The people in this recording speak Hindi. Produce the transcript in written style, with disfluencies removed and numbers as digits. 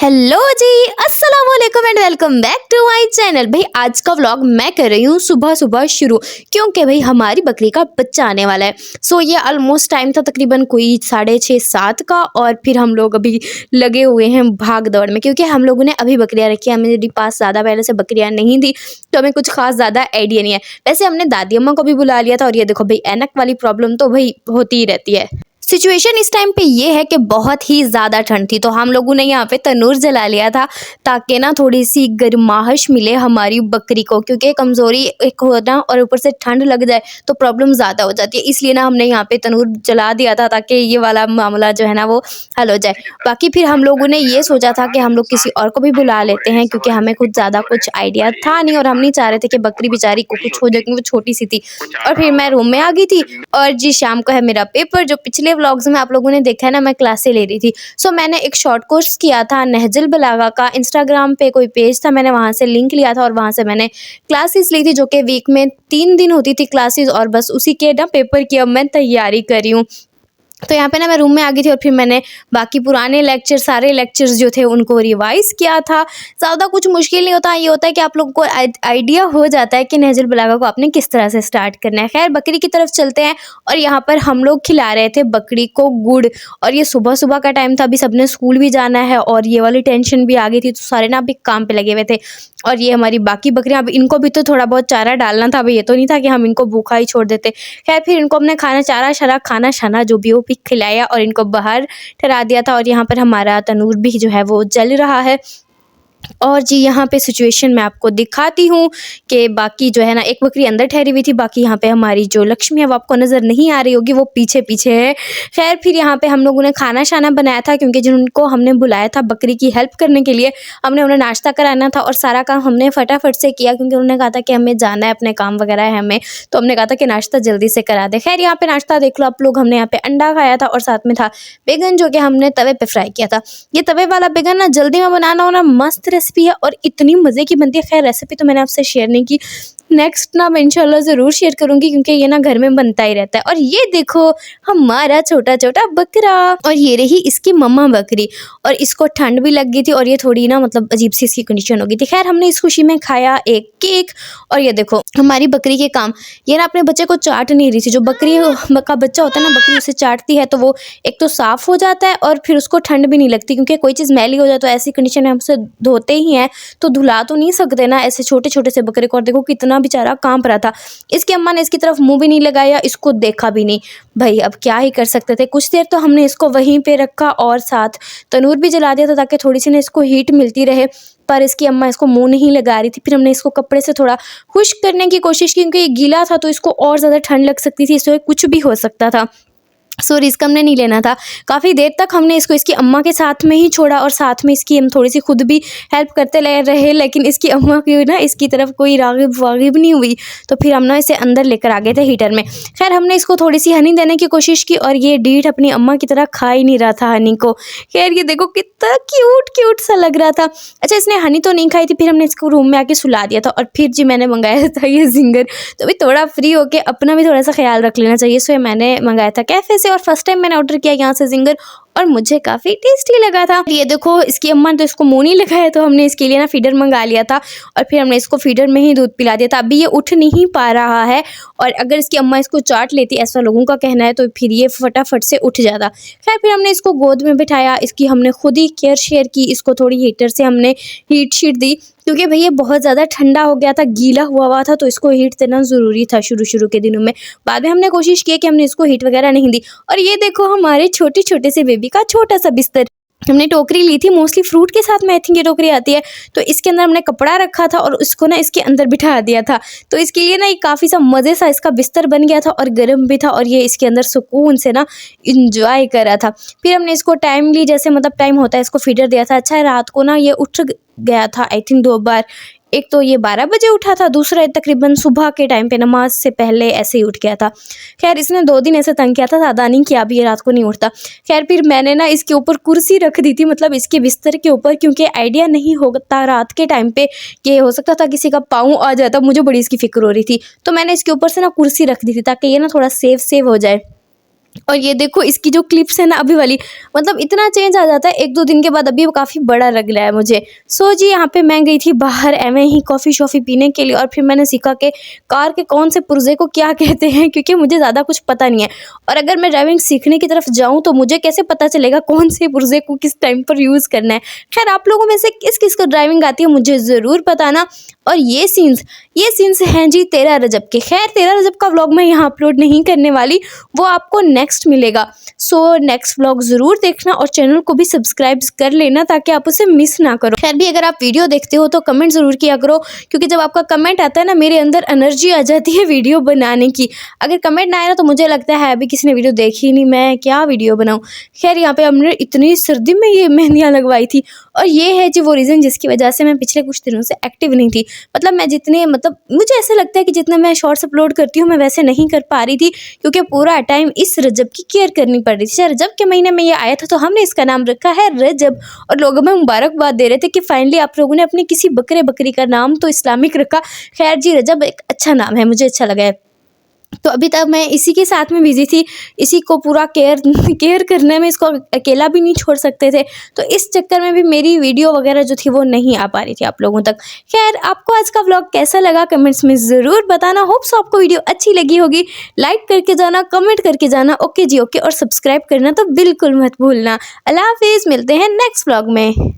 हेलो जी, अस्सलाम वालेकुम and welcome back to my channel. भाई आज का व्लॉग मैं कर रही हूँ सुबह सुबह शुरू, क्योंकि भाई हमारी बकरी का बच्चा आने वाला है। सो ये ऑलमोस्ट टाइम था तकरीबन कोई 6:30-7 का, और फिर हम लोग अभी लगे हुए हैं भाग दौड़ में, क्योंकि हम लोगों ने अभी बकरियाँ रखी हैं। मेरे पास ज़्यादा पहले से बकरियाँ नहीं थी, तो हमें कुछ खास ज़्यादा आइडिया नहीं है। वैसे हमने दादी अम्मा को भी बुला लिया था, और ये देखो भाई ऐनक वाली प्रॉब्लम तो भाई होती ही रहती है। सिचुएशन इस टाइम पे ये है कि बहुत ही ज़्यादा ठंड थी, तो हम लोगों ने यहाँ पे तनूर जला लिया था ताकि ना थोड़ी सी गर्माहट मिले हमारी बकरी को, क्योंकि कमज़ोरी एक होना और ऊपर से ठंड लग जाए तो प्रॉब्लम ज़्यादा हो जाती है। इसलिए ना हमने यहाँ पे तनूर जला दिया था ताकि ये वाला मामला जो है ना वो हल हो जाए। बाकी फिर हम लोगों ने ये सोचा था कि हम लोग किसी और को भी बुला लेते हैं, क्योंकि हमें कुछ ज़्यादा कुछ आइडिया था नहीं, और हम नहीं चाह रहे थे कि बकरी बेचारी को कुछ हो जाए, क्योंकि वो छोटी सी थी। और फिर मैं रूम में आ गई थी, और जी शाम को है मेरा पेपर। जो पिछले व्लॉग्स में आप लोगों ने देखा है ना, मैं क्लासें ले रही थी। सो मैंने एक शॉर्ट कोर्स किया था नहजुल बलागा का। इंस्टाग्राम पे कोई पेज था, मैंने वहाँ से लिंक लिया था और वहाँ से मैंने क्लासेस ली थी, जो कि वीक में 3 दिन होती थी क्लासेस, और बस उसी के ना पेपर की अब मैं तैयारी कर रही हूँ। तो यहाँ पे ना मैं रूम में आ गई थी, और फिर मैंने बाकी पुराने लेक्चर सारे लेक्चर्स जो थे उनको रिवाइज़ किया था। ज़्यादा कुछ मुश्किल नहीं होता, ये होता है कि आप लोगों को आइडिया हो जाता है कि नहजुल बलागा को आपने किस तरह से स्टार्ट करना है। खैर बकरी की तरफ चलते हैं, और यहाँ पर हम लोग खिला रहे थे बकरी को गुड़, और ये सुबह सुबह का टाइम था, अभी सबने स्कूल भी जाना है, और ये वाली टेंशन भी आ गई थी, तो सारे ना अभी काम पे लगे हुए थे। और ये हमारी बाकी बकरियाँ, अब इनको भी तो थोड़ा बहुत चारा डालना था। अब ये तो नहीं था कि हम इनको भूखा ही छोड़ देते। खैर फिर इनको हमने खाना चारा शारा खाना शाना जो भी वो भी खिलाया, और इनको बाहर ठहरा दिया था। और यहाँ पर हमारा तनूर भी जो है वो जल रहा है। और जी यहाँ पे सिचुएशन मैं आपको दिखाती हूँ कि बाकी जो है ना, एक बकरी अंदर ठहरी हुई थी, बाकी यहाँ पे हमारी जो लक्ष्मी है वो आपको नज़र नहीं आ रही होगी, वो पीछे पीछे है। खैर फिर यहाँ पे हम लोगों ने खाना शाना बनाया था, क्योंकि जिनको हमने बुलाया था बकरी की हेल्प करने के लिए, हमने उन्हें नाश्ता कराना था, और सारा काम हमने फटाफट से किया, क्योंकि उन्होंने कहा था कि हमें जाना है, अपने काम वगैरह है हमें। तो हमने कहा था कि नाश्ता जल्दी से करा दे। खैर यहाँ पे नाश्ता देख लो आप लोग, हमने यहाँ पे अंडा खाया था, और साथ में था बैगन, जो कि हमने तवे पे फ्राई किया था। ये तवे वाला बैगन ना जल्दी में बनाना हो ना, मस्त रेसिपी है और इतनी मज़े की बनती है। खैर रेसिपी तो मैंने आपसे शेयर नहीं की, नेक्स्ट ना मैं इंशाल्लाह ज़रूर शेयर करूँगी, क्योंकि ये ना घर में बनता ही रहता है। और ये देखो हमारा छोटा छोटा बकरा, और ये रही इसकी मम्मा बकरी, और इसको ठंड भी लग गई थी, और ये थोड़ी ना मतलब अजीब सी इसकी कंडीशन हो गई थी। खैर हमने इस खुशी में खाया एक केक। और ये देखो हमारी बकरी के काम, ये ना अपने बच्चे को चाट नहीं रही थी। जो बकरी का बच्चा होता है ना, बकरी उसे चाटती है तो वो एक तो साफ़ हो जाता है, और फिर उसको ठंड भी नहीं लगती, क्योंकि कोई चीज़ मैली हो जाए तो ऐसी कंडीशन में हम उसे धोते ही हैं, तो धुला तो नहीं सकते ना ऐसे छोटे छोटे से बकरे को। और देखो कितना बेचारा कांप रहा था। इसकी अम्मा ने इसकी तरफ मुंह भी नहीं लगाया, इसको देखा भी नहीं। भाई अब क्या ही कर सकते थे। कुछ देर तो हमने इसको वहीं पे रखा, और साथ तनूर भी जला दिया था, ताकि थोड़ी सी ना इसको हीट मिलती रहे। पर इसकी अम्मा इसको मुंह नहीं लगा रही थी। फिर हमने इसको कपड़े से थोड़ा खुश्क करने की कोशिश की, क्योंकि ये गीला था तो इसको और ज़्यादा ठंड लग सकती थी, इससे कुछ भी हो सकता था। सो रिस्क हमने नहीं लेना था। काफ़ी देर तक हमने इसको इसकी अम्मा के साथ में ही छोड़ा, और साथ में इसकी हम थोड़ी सी खुद भी हेल्प करते ले रहे, लेकिन इसकी अम्मा की ना इसकी तरफ कोई राग़िब वाग़िब नहीं हुई। तो फिर हम ना इसे अंदर लेकर आ गए थे हीटर में। खैर हमने इसको थोड़ी सी हनी देने की कोशिश की, और ये डीठ अपनी अम्मा की तरह खा ही नहीं रहा था हनी को। खैर ये देखो कितना क्यूट क्यूट सा लग रहा था। अच्छा इसने हनी तो नहीं खाई थी, फिर हमने इसको रूम में आके सुला दिया था। और फिर जी मैंने मंगाया था ये जिंगर, तो अभी थोड़ा फ्री होके अपना भी थोड़ा सा ख्याल रख लेना चाहिए। सो मैंने मंगाया था कैफे से, और फर्स्ट टाइम मैंने ऑर्डर किया यहाँ से जिंगर, और मुझे काफ़ी टेस्टी लगा था। ये देखो इसकी अम्मा ने तो इसको मुंह नहीं लगाया, तो हमने इसके लिए ना फीडर मंगा लिया था, और फिर हमने इसको फीडर में ही दूध पिला दिया था। अभी ये उठ नहीं पा रहा है, और अगर इसकी अम्मा इसको चाट लेती, ऐसा लोगों का कहना है, तो फिर ये फटाफट से उठ जाता। खैर फिर हमने इसको गोद में बिठाया, इसकी हमने खुद ही केयर शेयर की, इसको थोड़ी हीटर से हमने हीट शीट दी, क्योंकि भैया बहुत ज़्यादा ठंडा हो गया था, गीला हुआ था, तो इसको हीट देना ज़रूरी था शुरू के दिनों में। बाद में हमने कोशिश की कि हमने इसको हीट वगैरह नहीं दी। और ये देखो हमारे छोटे छोटे से बेबी का छोटा सा बिस्तर, हमने टोकरी ली थी, मोस्टली फ्रूट के साथ में आई थिंक ये टोकरी आती है, तो इसके अंदर हमने कपड़ा रखा था, और उसको ना इसके अंदर बिठा दिया था। तो इसके लिए ना ये काफ़ी सा मज़े सा इसका बिस्तर बन गया था, और गर्म भी था, और ये इसके अंदर सुकून से ना इंजॉय कर रहा था। फिर हमने इसको टाइमली, जैसे मतलब टाइम होता है, इसको फीडर दिया था। अच्छा रात को ना ये उठ गया था आई थिंक 2 बार। एक तो ये 12 बजे उठा था, दूसरा तकरीबन सुबह के टाइम पे नमाज से पहले ऐसे ही उठ गया था। खैर इसने 2 दिन ऐसे तंग किया था, ज़्यादा नहीं किया, अभी ये रात को नहीं उठता। खैर फिर मैंने ना इसके ऊपर कुर्सी रख दी थी, मतलब इसके बिस्तर के ऊपर, क्योंकि आइडिया नहीं होता रात के टाइम पे कि हो सकता था किसी का पाँव आ जाता, मुझे बड़ी इसकी फिक्र हो रही थी। तो मैंने इसके ऊपर से ना कुर्सी रख दी थी, ताकि ये ना थोड़ा सेव हो जाए। और ये देखो इसकी जो क्लिप्स है ना अभी वाली, मतलब इतना चेंज आ जाता है 1-2 दिन के बाद। अभी वो काफ़ी बड़ा लग रहा है मुझे। सो जी यहाँ पे मैं गई थी बाहर एवं ही कॉफ़ी शॉफ़ी पीने के लिए, और फिर मैंने सीखा कि कार के कौन से पुर्जे को क्या कहते हैं, क्योंकि मुझे ज़्यादा कुछ पता नहीं है। और अगर मैं ड्राइविंग सीखने की तरफ जाऊँ तो मुझे कैसे पता चलेगा कौन से पुर्जे को किस टाइम पर यूज़ करना है। खैर आप लोगों में से किस किस को ड्राइविंग आती है मुझे ज़रूर बताना। और ये सीन्स हैं जी 13 रजब के। खैर 13 रजब का व्लॉग मैं यहाँ अपलोड नहीं करने वाली, वो आपको नेक्स्ट मिलेगा। सो नेक्स्ट व्लॉग ज़रूर देखना और चैनल को भी सब्सक्राइब कर लेना ताकि आप उसे मिस ना करो। खैर भी अगर आप वीडियो देखते हो तो कमेंट ज़रूर किया करो, क्योंकि जब आपका कमेंट आता है ना मेरे अंदर एनर्जी आ जाती है वीडियो बनाने की। अगर कमेंट ना आए ना तो मुझे लगता है अभी किसी ने वीडियो देखी नहीं, मैं क्या वीडियो बनाऊँ। खैर यहाँ पे हमने इतनी सर्दी में ये मेहंदियाँ लगवाई थी, और ये है जी वो रीज़न जिसकी वजह से मैं पिछले कुछ दिनों से एक्टिव नहीं थी। मतलब मैं जितने मतलब मुझे ऐसा लगता है कि जितना मैं शॉर्ट्स अपलोड करती हूँ मैं वैसे नहीं कर पा रही थी, क्योंकि पूरा टाइम इस रजब की केयर करनी पड़ रही थी। रजब के महीने में ये आया था तो हमने इसका नाम रखा है रजब, और लोग हमें मुबारकबाद दे रहे थे कि फाइनली आप लोगों ने अपने किसी बकरी का नाम तो इस्लामिक रखा। खैर जी रजब एक अच्छा नाम है, मुझे अच्छा लगा है। तो अभी तक मैं इसी के साथ में बिजी थी, इसी को पूरा केयर करने में, इसको अकेला भी नहीं छोड़ सकते थे, तो इस चक्कर में भी मेरी वीडियो वगैरह जो थी वो नहीं आ पा रही थी आप लोगों तक। खैर आपको आज का व्लॉग कैसा लगा कमेंट्स में ज़रूर बताना। होप सो आपको वीडियो अच्छी लगी होगी। लाइक करके जाना, कमेंट करके जाना। ओके जी ओके, और सब्सक्राइब करना तो बिल्कुल मत भूलना। अल्लाह हाफिज़, मिलते हैं नेक्स्ट व्लॉग में।